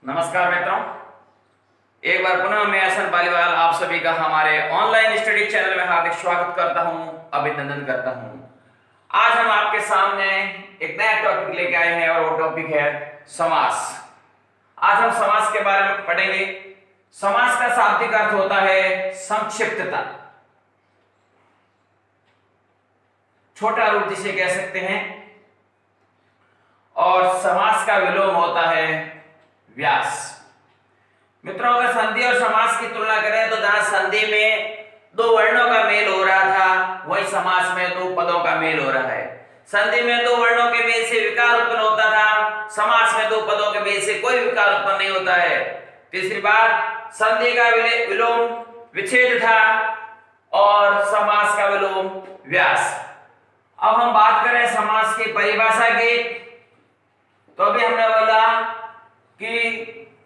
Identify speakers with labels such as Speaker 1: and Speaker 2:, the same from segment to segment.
Speaker 1: नमस्कार मित्रों, एक बार पुनः मैं अहसन पालीवाल आप सभी का हमारे ऑनलाइन स्टडी चैनल में हार्दिक स्वागत करता हूं, अभिनंदन करता हूं। आज हम आपके सामने एक नया टॉपिक लेके आए हैं और वो टॉपिक है समास। आज हम समास के बारे में पढ़ेंगे। समास का शाब्दिक अर्थ होता है संक्षिप्तता, छोटा रूप जिसे कह सकते हैं, और समास का विलोम होता है व्यास। मित्रों, अगर संधि और समास की तुलना करें तो जहां संधि में दो वर्णों का मेल हो रहा था, वही समास में दो पदों का मेल हो रहा है। संधि में दो वर्णों के मेल से विकार उत्पन्न होता था, समास में दो पदों के मेल से कोई विकार उत्पन्न नहीं होता है। तीसरी बात, संधि का विलोम विच्छेद था और समास का विलोम व्यास। अब हम बात करें समास की परिभाषा की, तो अभी हमने बोला कि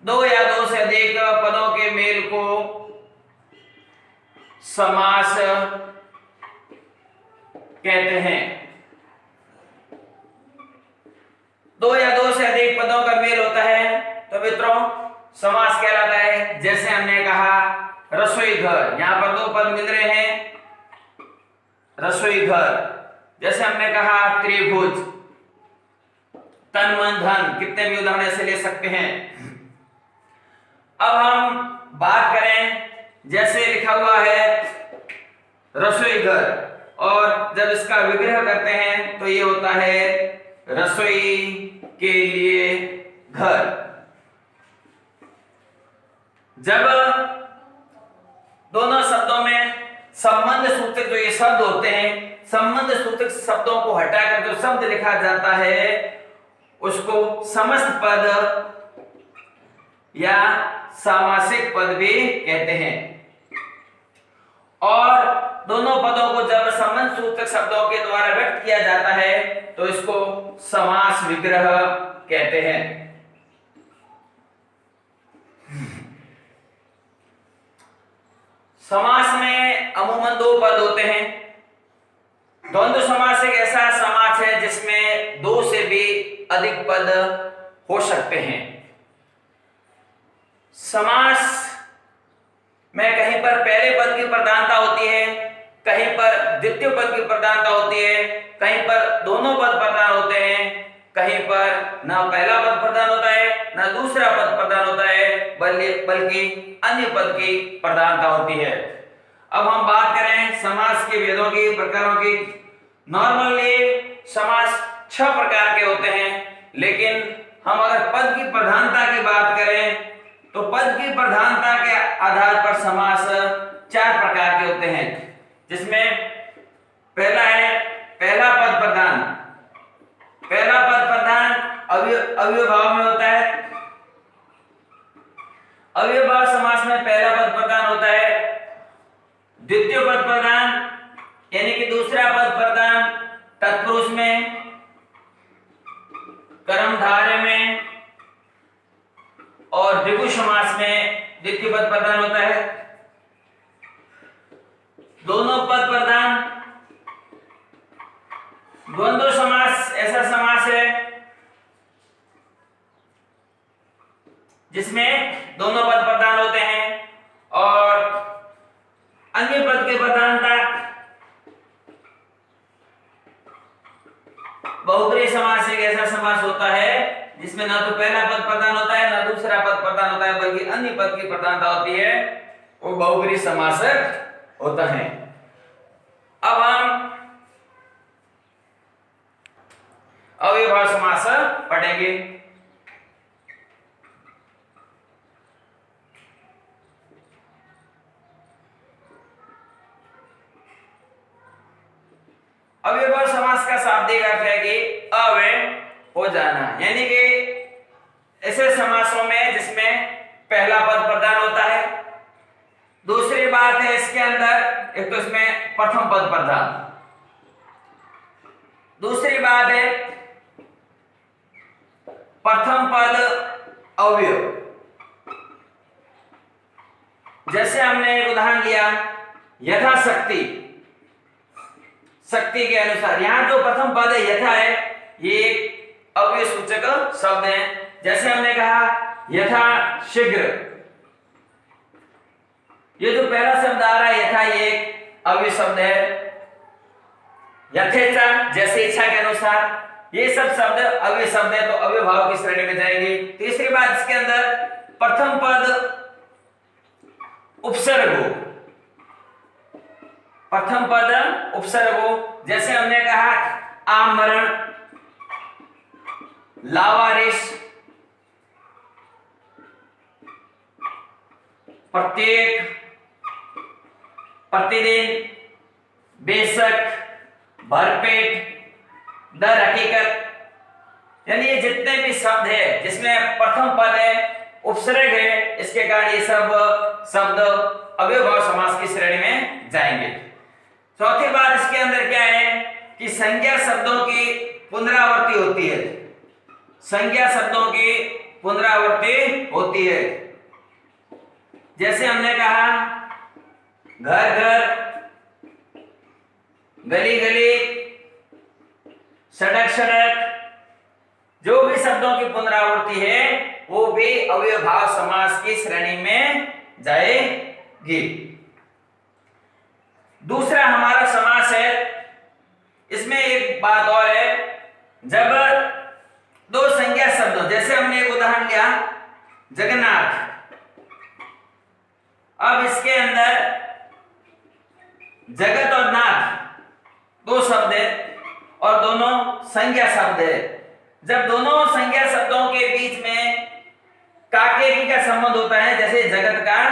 Speaker 1: दो या दो से अधिक पदों के मेल को समास कहते हैं। दो या दो से अधिक पदों का मेल होता है तो मित्रों समास कहलाता है। जैसे हमने कहा रसोई घर, यहां पर दो पद मिल रहे हैं, रसोई घर। जैसे हमने कहा त्रिभुज, तन मन धन, कितने भी उदाहरण ऐसे ले सकते हैं। अब हम बात करें, जैसे लिखा हुआ है रसोई घर, और जब इसका विग्रह करते हैं तो ये होता है रसोई के लिए घर। जब दोनों शब्दों में संबंध सूचक जो ये शब्द होते हैं, संबंध सूचक शब्दों को हटाकर जो शब्द लिखा जाता है उसको समस्त पद या सामासिक पद भी कहते हैं। और दोनों पदों को जब संबंध सूचक शब्दों के द्वारा व्यक्त किया जाता है तो इसको समास विग्रह कहते हैं। समास में अमूमन दो पद होते हैं। द्वंद्व समास एक ऐसा समास है जिसमें दो से भी अधिक पद हो सकते हैं। समास में कहीं पर पहले पद की प्रधानता होती है, कहीं पर द्वितीय पद की प्रधानता होती है, कहीं पर दोनों पद प्रधान होते हैं, कहीं पर ना पहला पद प्रधान होता है ना दूसरा पद प्रधान होता है, बल्कि अन्य पद की प्रधानता होती है। अब हम बात करें समास के भेदों की, प्रकारों की। नॉर्मली समास 6 प्रकार के होते हैं, लेकिन हम अगर पद की प्रधानता की बात करें तो पद की प्रधानता के आधार पर समास 4 प्रकार के होते हैं, जिसमें पहला है पहला पद प्रधान। पहला पद प्रधान अव्ययभाव में होता है। अव्ययभाव समास में पहला पद प्रधान होता है। द्वितीय पद प्रधान यानी कि दूसरा पद प्रधान तत्पुरुष में, कर्मधारय में और द्विगु समास में द्वितीय पद प्रधान होता है। दोनों पद प्रधान। द्वंद्व समास ऐसा समास है जिसमें दोनों पद प्रधान होते हैं और अन्य पद की प्रधानता। बहुब्रीहि समास एक ऐसा समास होता है जिसमें ना तो पहला पद प्रधान होता है ना दूसरा पद प्रधान होता है, बल्कि अन्य पद की प्रधानता होती है, वो बहुब्रीहि समास होता है। अब हम अव्ययभाव समास पढ़ेंगे। अव्ययभाव समास का शाब्दिक अर्थ है कि अव्यय हो जाना, यानी कि ऐसे समासों में जिसमें पहला पद प्रधान होता है। दूसरी बात है इसके अंदर, एक तो इसमें प्रथम पद प्रधान। दूसरी बात है प्रथम पद अव्यय। जैसे हमने एक उदाहरण लिया यथाशक्ति, शक्ति के अनुसार। यहां जो प्रथम पद है यथा है, ये एक अव्यय सूचक शब्द है। जैसे हमने कहा यथा शीघ्र, ये जो पहला शब्द आ रहा है यथा, ये एक अव्यय शब्द है। यथेच्छा, जैसे इच्छा के अनुसार, ये सब शब्द अव्यय शब्द है, तो अव्यय भाव की श्रेणी में जाएंगे। तीसरी बात, इसके अंदर प्रथम पद उपसर्ग हो, प्रथम पद उपसर्ग हो, जैसे हमने कहा आमरण, लावारिस, प्रत्येक, प्रतिदिन, बेशक, भरपेट, दर हकीकत, यानी ये जितने भी शब्द है जिसमें प्रथम पद है, उपसर्ग है, इसके कारण ये सब शब्द अव्ययभाव समास की श्रेणी में जाएंगे। चौथी बात इसके अंदर क्या है कि संज्ञा शब्दों की पुनरावृत्ति होती है, संज्ञा शब्दों की पुनरावृत्ति होती है। जैसे हमने कहा घर घर, गली गली, सड़क सड़क, जो भी शब्दों की पुनरावृत्ति है वो भी अव्ययभाव समास की श्रेणी में जाएगी। दूसरा हमारा समास है, इसमें एक बात और है, जब दो संज्ञा शब्दों, जैसे हमने एक उदाहरण लिया जगन्नाथ, अब इसके अंदर जगत और नाथ दो शब्द है और दोनों संज्ञा शब्द है। जब दोनों संज्ञा शब्दों के बीच में काके की का संबंध होता है, जैसे जगत का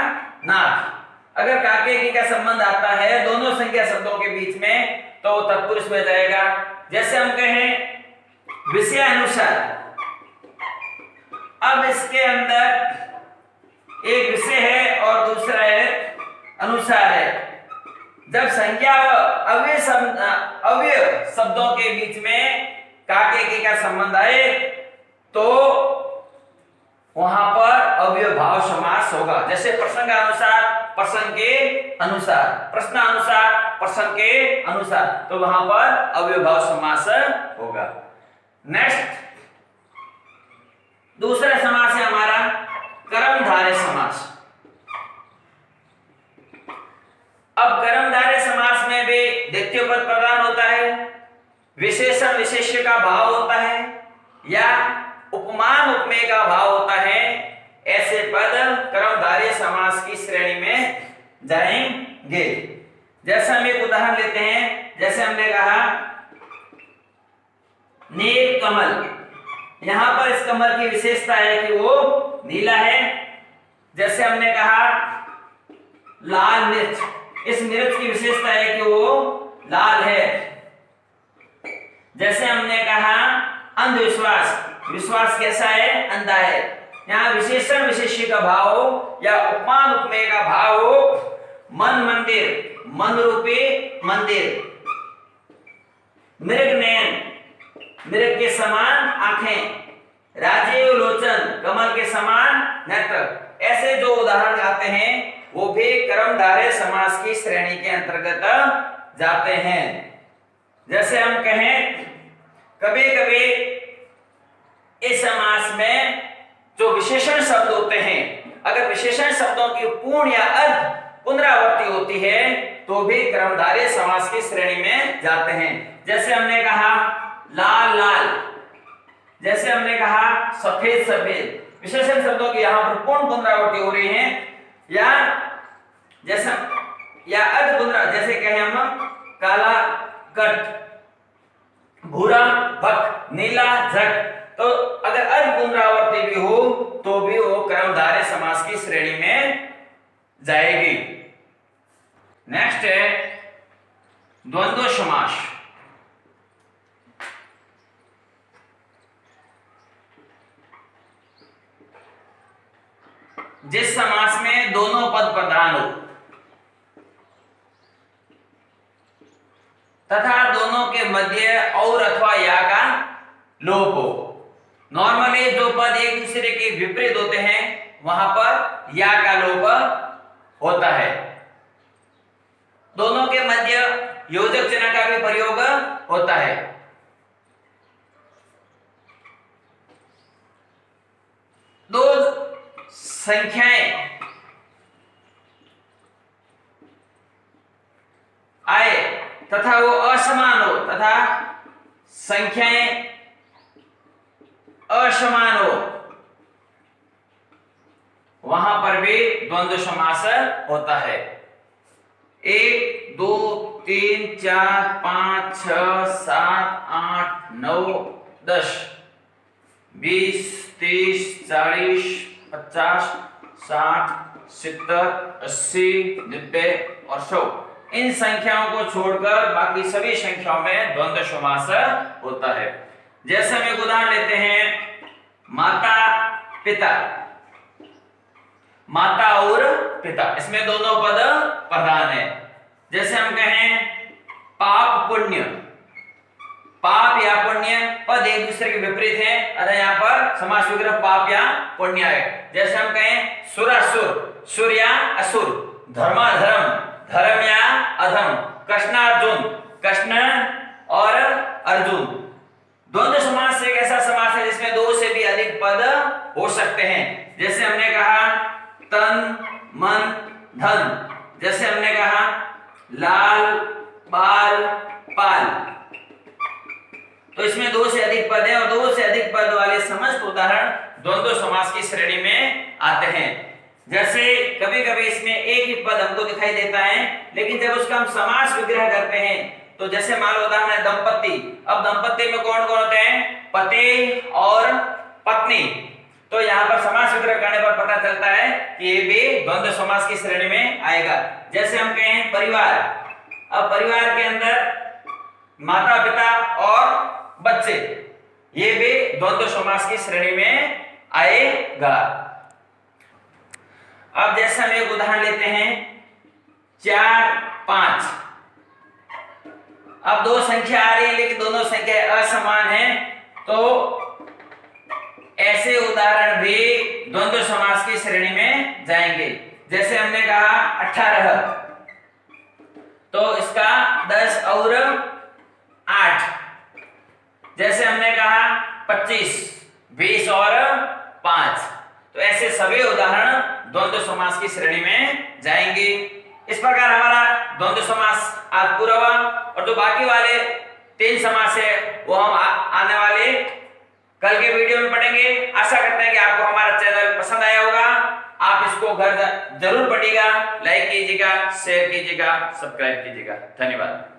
Speaker 1: नाथ, अगर काके की का संबंध आता है दोनों संज्ञा शब्दों के बीच में तो वो तत्पुरुष में जाएगा। जैसे हम कहें विषय अनुसार, अब इसके अंदर एक विषय है और दूसरा है अनुसार है। जब संज्ञा अव्यय शब्दों के बीच में काके की का संबंध आए तो वहां पर अव्ययभाव समास होगा। जैसे प्रसंगानुसार, प्रसंग के अनुसार, प्रश्नानुसार, प्रसंग के अनुसार, तो वहां पर अव्ययभाव समास होगा। नेक्स्ट दूसरा समास है हमारा कर्मधारय समास। अब कर्मधारय समास में भी द्वितीय पद प्रधान होता है, विशेषण विशेष्य का भाव होता है या उपमान उपमेय का भाव होता है। ऐसे पद कर्मधारय समास की श्रेणी में जाएंगे। जैसे हम एक उदाहरण लेते हैं, जैसे हमने कहा नील कमल, यहां पर इस कमल की विशेषता है कि वो नीला है। जैसे हमने कहा लाल मिर्च, इस मिर्च की विशेषता है कि वो लाल है। जैसे हमने कहा अंधविश्वास, विश्वास कैसा है, अंधा है। यहाँ विशेषण विशेष्य का भाव हो या उपमान उपमेय का भाव हो। मन मंदिर, मन रूपी मंदिर। मृग नयन, मृग के समान आंखें। राजीव लोचन, कमल के समान नेत्र। ऐसे जो उदाहरण आते हैं वो भी कर्मधारय समास की श्रेणी के अंतर्गत जाते हैं। जैसे हम कहें कभी कभी इस समास में जो विशेषण शब्द होते हैं, अगर विशेषण शब्दों की पूर्ण या अर्ध पुनरावृत्ति होती है तो भी कर्मधारय समास की श्रेणी में जाते हैं। जैसे हमने कहा लाल लाल, जैसे हमने कहा सफेद सफेद, विशेषण शब्दों की यहां पर पूर्ण पुनरावृत्ति हो रही है या जैसा या अर्ध पुनरावृत्ति, जैसे कहें हम काला कट, भूरा भट, नीला झट, तो अगर अर्ध पुनरावृत्ति भी हो तो भी वो कर्मधारय समास की श्रेणी में जाएगी। नेक्स्ट है द्वंद्व समास। जिस समास में दोनों पद प्रधान हो तथा दोनों के मध्य और अथवा या का लोप हो। नॉर्मली जो पद एक दूसरे के विपरीत होते हैं वहां पर या का लोप होता है। दोनों के मध्य योजक चिन्ह का भी प्रयोग होता है। दो संख्याएं आए तथा वो असमान हो, तथा संख्याएं असमान हो, वहां पर भी द्वंद्व समास होता है। 1 2 3 4 5 6 7 8 9 10 20 30 40 50 60 70 80 90 और 100, इन संख्याओं को छोड़कर बाकी सभी संख्याओं में द्वंद्व समास होता है। जैसे हम एक उदाहरण लेते हैं, माता पिता, माता और पिता, इसमें दोनों पद प्रधान है। जैसे हम कहें पाप पुण्य, पाप या पुण्य पद एक दूसरे के विपरीत हैं, अतः यहाँ पर समास विग्रह पाप या पुण्य है। जैसे हम कहें सुरासुर, सुर या असुर, धर्माधर्म, धर्म या अधम, कृष्णार्जुन, कृष्ण और अर्जुन। द्वंद्व समास एक ऐसा समास है जिसमें दो से भी अधिक पद हो सकते हैं। जैसे हमने कहा तन मन धन, जैसे हमने कहा लाल बाल पाल, तो इसमें दो से अधिक पद है और दो से अधिक पद वाले समस्त उदाहरण द्वंद्व समास की श्रेणी में आते हैं। जैसे कभी कभी इसमें एक ही पद हमको दिखाई देता है, लेकिन जब उसका हम समास विग्रह करते हैं, तो जैसे मान लो उदाहरण है दंपति, अब दंपति में कौन कौन होते हैं, पति और पत्नी, तो यहाँ पर समास विग्रह करने पर पता चलता है कि ये भी द्वंद्व समास की श्रेणी में आएगा। जैसे हम कहें परिवार, अब परिवार के अंदर माता पिता और बच्चे, ये भी द्वंद्व समास की श्रेणी में आएगा। अब जैसे हम एक उदाहरण लेते हैं 4 5, अब दो संख्या आ रही है लेकिन दोनों संख्या असमान है, तो ऐसे उदाहरण भी द्वंद्व समास की श्रेणी में जाएंगे। जैसे हमने कहा 18, तो इसका 10 और 8, जैसे हमने कहा 25, 20 और 5, तो ऐसे सभी उदाहरण द्वंद्व समास की श्रेणी में जाएंगे। इस प्रकार हमारा द्वंद्व समास आज पूरा हुआ, और जो बाकी वाले 3 समास है वो हम आने वाले कल के वीडियो में पढ़ेंगे। आशा करते हैं कि आपको हमारा चैनल पसंद आया होगा। आप इसको घर जरूर पढ़िएगा, लाइक कीजिएगा, शेयर कीजिएगा, सब्सक्राइब कीजिएगा। धन्यवाद।